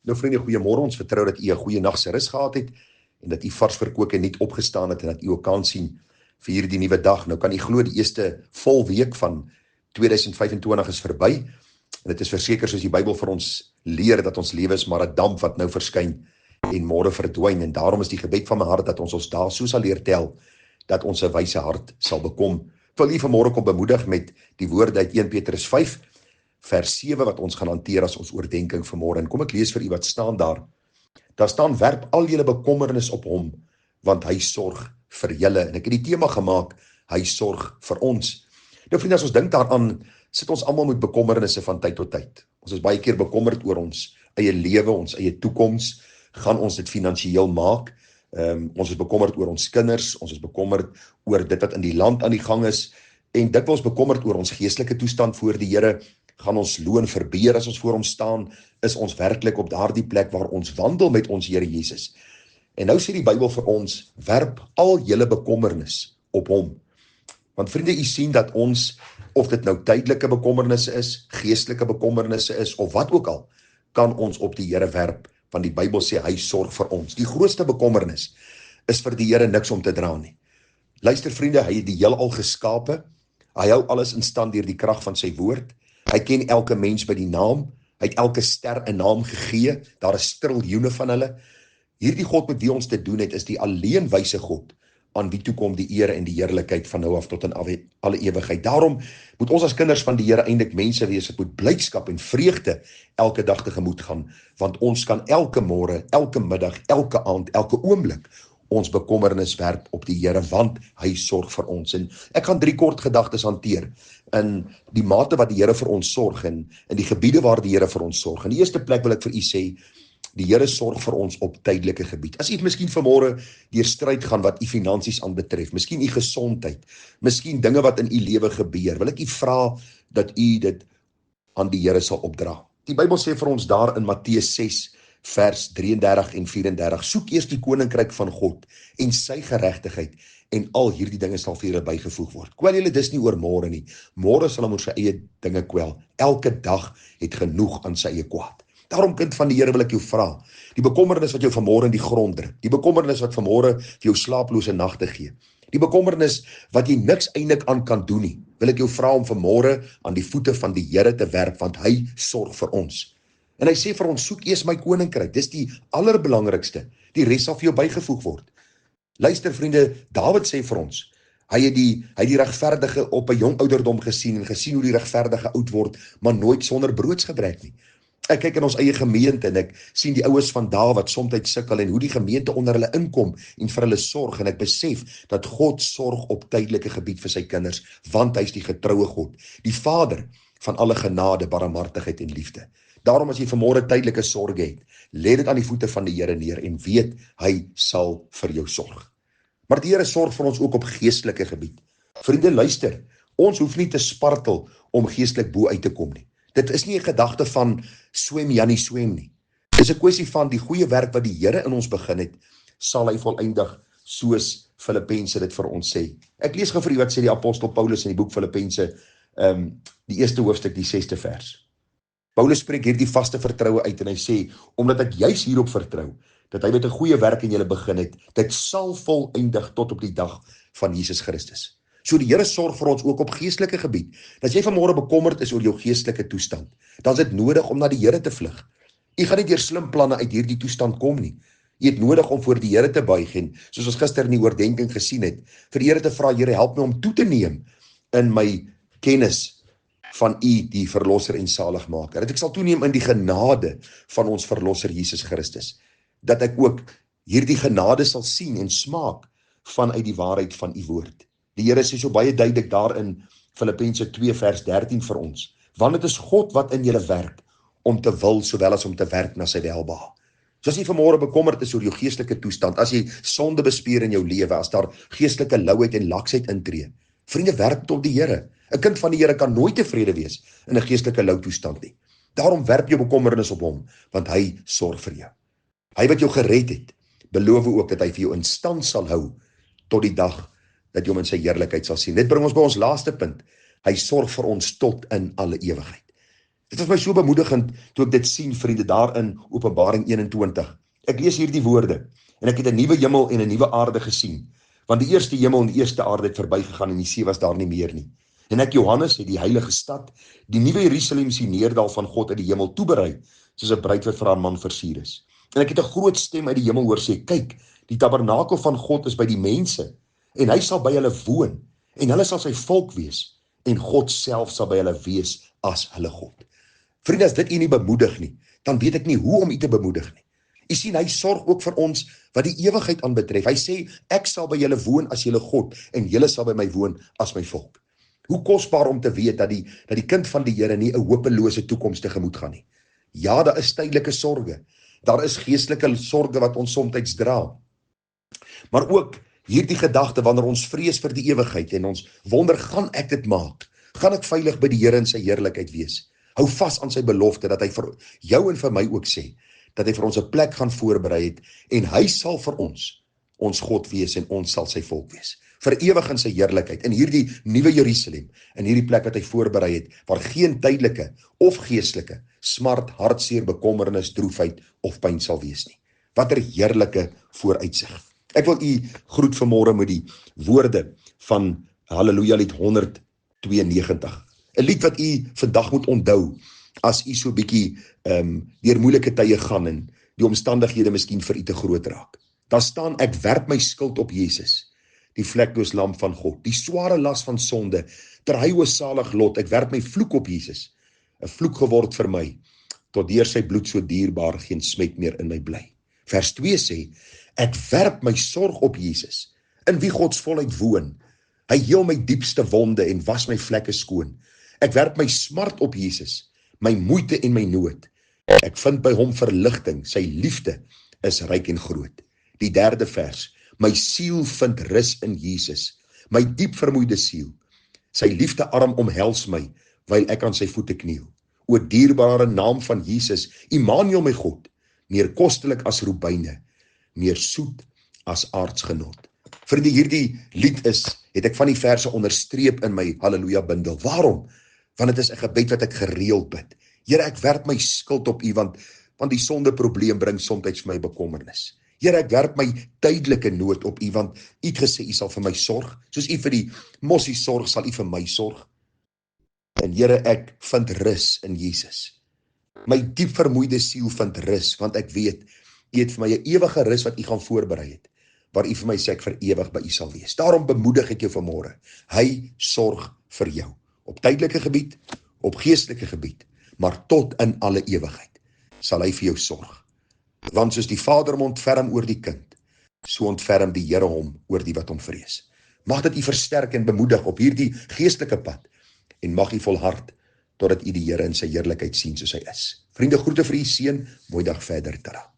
Nou vriende, goeiemôre, ons vertrou dat u 'n goeie nag se rus gehad het en dat u vars verkook en nie opgestaan het en dat u ook kan sien vir hierdie nuwe dag. Nou kan u glo die eerste vol week van 2025 is verby en dit is verseker soos die Bybel vir ons leer dat ons lewe is maar 'n damp wat nou verskyn en môre verdwyn, en daarom is die gebed van my hart dat ons daar so sal leer tel dat ons 'n wyse hart sal bekom. Ek wil u vanmôre kom bemoedig met die woorde uit 1 Petrus 5 vers 7 wat ons gaan hanteer as ons oordenking vanmôre. En kom ek lees vir u wat staan daar. Daar staan: werp al julle bekommernis op hom, want hy sorg vir julle. En ek het die tema gemaak, hy sorg vir ons. Nou vriende, as ons dink daaraan, sit ons almal met bekommernisse van tyd tot tyd. Ons is baie keer bekommerd oor ons eie lewe, ons eie toekoms. Gaan ons dit finansiëel maak? Ons is bekommerd oor ons kinders, ons is bekommerd oor dit wat in die land aan die gang is, en dikwels bekommerd oor ons geestelike toestand voor die Here. Gaan ons loon verbeur as ons voor hom staan? Is ons werklik op daardie plek waar ons wandel met ons Here Jesus? En nou sê die Bybel vir ons, werp al julle bekommernis op hom. Want vriende, u sien dat ons, of dit nou tydelike bekommernisse is, geestelike bekommernisse is, of wat ook al, kan ons op die Here werp, want die Bybel sê hy sorg vir ons. Die grootste bekommernis is vir die Here niks om te dra nie. Luister vriende, hy het die heelal geskape, hy hou alles in stand deur die krag van sy woord. Hy ken elke mens by die naam, hy het elke ster 'n naam gegee, daar is triljoene van hulle. Hierdie God met wie ons te doen het, is die alleen wyse God, aan wie toe kom die eer en die heerlikheid van nou af tot in alle ewigheid. Daarom moet ons as kinders van die Here eintlik mense wees wat met blydskap en vreugde elke dag tegemoet gaan, want ons kan elke môre, elke middag, elke aand, elke oomblik ons bekommernis werp op die Here, want hy sorg vir ons. En ek gaan 3 kort gedagtes hanteer in die mate wat die Here vir ons sorg en in die gebiede waar die Here vir ons sorg. In die eerste plek wil ek vir u sê, die Here sorg vir ons op tydelike gebied. As u miskien vanmôre deur stryd gaan wat u finansies aanbetref, miskien u gesondheid, miskien dinge wat in u lewe gebeur, wil ek u vra dat u dit aan die Here sal opdra. Die Bybel sê vir ons daar in Matteus 6 vers 33 en 34, soek eers die koninkryk van God en sy geregtigheid, en al hierdie dinge sal vir julle bygevoeg word. Kwel julle dis nie oor môre nie. Môre sal hom oor sy eie dinge kwel. Elke dag het genoeg aan sy eie kwaad. Daarom, kind van die Here, wil ek jou vra, die bekommernis wat jou vanmôre in die grond druk, die bekommernis wat vanmôre vir jou slaaplose nagte gee, die bekommernis wat jy niks eintlik aan kan doen nie, wil ek jou vra om vanmôre aan die voete van die Here te werp, want hy sorg vir ons. En hy sê vir ons, soek eers my koninkryk, dis die allerbelangrikste, die res sal vir jou bygevoeg word. Luister vriende, Dawid sê vir ons, hy het die regverdige op 'n jong ouderdom gesien en gesien hoe die regverdige oud word, maar nooit sonder broodsgebrek nie. Ek kyk in ons eie gemeente en ek sien die oues van daar wat soms sukkel en hoe die gemeente onder hulle inkom en vir hulle sorg, en ek besef dat God sorg op tydelike gebied vir sy kinders, want hy is die getroue God, die Vader van alle genade, barmhartigheid en liefde. Daarom as jy vanmôre tydelike sorge het, lê dit aan die voete van die Here neer en weet hy sal vir jou sorg. Maar die Here sorg vir ons ook op geestelike gebied. Vriende, luister, ons hoef nie te spartel om geestelik bo uit te kom nie. Dit is nie 'n gedagte van swem Jannie swem nie. Dit is 'n kwessie van die goeie werk wat die Here in ons begin het, sal hy volëindig, soos Filippense dit vir ons sê. Ek lees gou vir u wat sê die apostel Paulus in die boek Filippense, die eerste hoofstuk, die 6de vers. Paulus spreek hierdie vaste vertroue uit en hy sê, omdat ek juis hierop vertrou, dat hy met 'n goeie werk in julle begin het, dit sal volëindig tot op die dag van Jesus Christus. So die Here sorg vir ons ook op geestelike gebied. As jy vanmôre bekommerd is oor jou geestelike toestand, dan is dit nodig om na die Here te vlug. Jy gaan nie deur slim planne uit hierdie toestand kom nie. Jy het nodig om voor die Here te buig en, soos ons gister in die oordenking gesien het, vir die Here te vra, Here, help my om toe te neem in my kennis van u, die verlosser en saligmaker. Dat ek sal toeneem in die genade van ons verlosser Jesus Christus. Dat ek ook hierdie genade sal sien en smaak vanuit die waarheid van u woord. Die Here sê so baie duidelik daar in Filippense 2 vers 13 vir ons, want dit is God wat in julle werk, om te wil sowel as om te werk na sy welbehae. So as jy vanmôre bekommerd is oor jou geestelike toestand, as jy sonde bespeer in jou lewe, as daar geestelike louheid en laksheid intree, vriende, werp tot die Here. 'n Kind van die Here kan nooit tevrede wees in 'n geestelike lou toestand nie. Daarom werp jou bekommernis op hom, want hy sorg vir jou. Hy wat jou gered het, beloof ook dat hy vir jou in stand sal hou tot die dag dat jy hom in sy heerlikheid sal sien. Dit bring ons by ons laaste punt. Hy sorg vir ons tot in alle ewigheid. Dit was my so bemoedigend toe ek dit sien, vriende, daar in Openbaring 21. Ek lees hierdie woorde, en ek het 'n nuwe hemel en 'n nuwe aarde gesien, want die eerste hemel en die eerste aarde het verbygegaan en die see was daar nie meer nie. En ek, Johannes, het die heilige stad, die nuwe Jerusalem sien neerdal van God uit die hemel toeberei, soos 'n bruid wat vir haar man versier is. En ek het 'n groot stem uit die hemel hoor sê, kyk, die tabernakel van God is by die mense, en hy sal by hulle woon, en hulle sal sy volk wees, en God self sal by hulle wees as hulle God. Vriende, as dit u nie bemoedig nie, dan weet ek nie hoe om u te bemoedig nie. U sien, hy sorg ook vir ons wat die ewigheid aanbetref. Hy sê, ek sal by julle woon as julle God, en julle sal by my woon as my volk. Hoe kosbaar om te weet dat die kind van die Here nie 'n hopelose toekoms tegemoet gaan nie. Ja, daar is tydelike sorge. Daar is geestelike sorge wat ons soms dra. Maar ook hierdie gedagte wanneer ons vrees vir die ewigheid en ons wonder, gaan ek dit maak? Gaan ek veilig by die Here in sy heerlikheid wees? Hou vas aan sy belofte dat hy vir jou en vir my ook sê, dat hy vir ons 'n plek gaan voorberei het, en hy sal vir ons God wees en ons sal sy volk wees. Vir ewig in sy heerlikheid, in hierdie nuwe Jerusalem, in hierdie plek wat hy voorberei het, waar geen tydelike of geestelike smart, hartseer, bekommernis, droefheid of pyn sal wees nie. Watter heerlike vooruitsig. Ek wil u groet vanmôre met die woorde van Halleluja lied 192. 'n Lied wat u vandag moet onthou, as u so bietjie deur moeilike tye gaan en die omstandighede miskien vir u te groot raak. Daar staan, ek werp my skuld op Jesus, die vlekloos lam van God, die sware las van sonde, ter hy o salig lot, ek werp my vloek op Jesus, 'n vloek geword vir my, tot deur sy bloed so dierbaar, geen smet meer in my bly. Vers 2 sê, ek werp my sorg op Jesus, in wie Gods volheid woon, hy heel my diepste wonde en was my vlekke skoon. Ek werp my smart op Jesus, my moeite en my nood. Ek vind by hom verligting, sy liefde is ryk en groot. Die 3de vers, my siel vind rus in Jesus, my diep vermoeide siel. Sy liefdearm omhels my, wyl ek aan sy voete kniel. O dierbare naam van Jesus, Immanuel my God, meer kostelik as robyne, meer soet as aardsgenot. Vriende, hierdie lied het ek van die verse onderstreep in my Halleluja bundel. Waarom? Want dit is 'n gebed wat ek gereeld bid. Here, ek werp my skuld op u, want die sondeprobleem bring soms vir my bekommernis. Here, ek werp my tydelike nood op u, want u het gesê u sal vir my sorg. Soos u vir die mossie sorg, sal u vir my sorg. En Here, ek vind rus in Jesus. My diep vermoeide siel vind rus, want ek weet, u het vir my 'n ewige rus wat u gaan voorberei het, waar u vir my sê ek vir ewig by u sal wees. Daarom bemoedig ek jou vanmôre. Hy sorg vir jou. Op tydelike gebied, op geestelike gebied, maar tot in alle ewigheid sal hy vir jou sorg. Want soos die Vader hom ontferm oor die kind, so ontferm die Here hom oor die wat hom vrees. Mag dit u versterk en bemoedig op hierdie geestelike pad, en mag u volhard totdat u die Here in sy heerlikheid sien soos hy is. Vriende, groete vir u, seën, mooi dag verder, tada.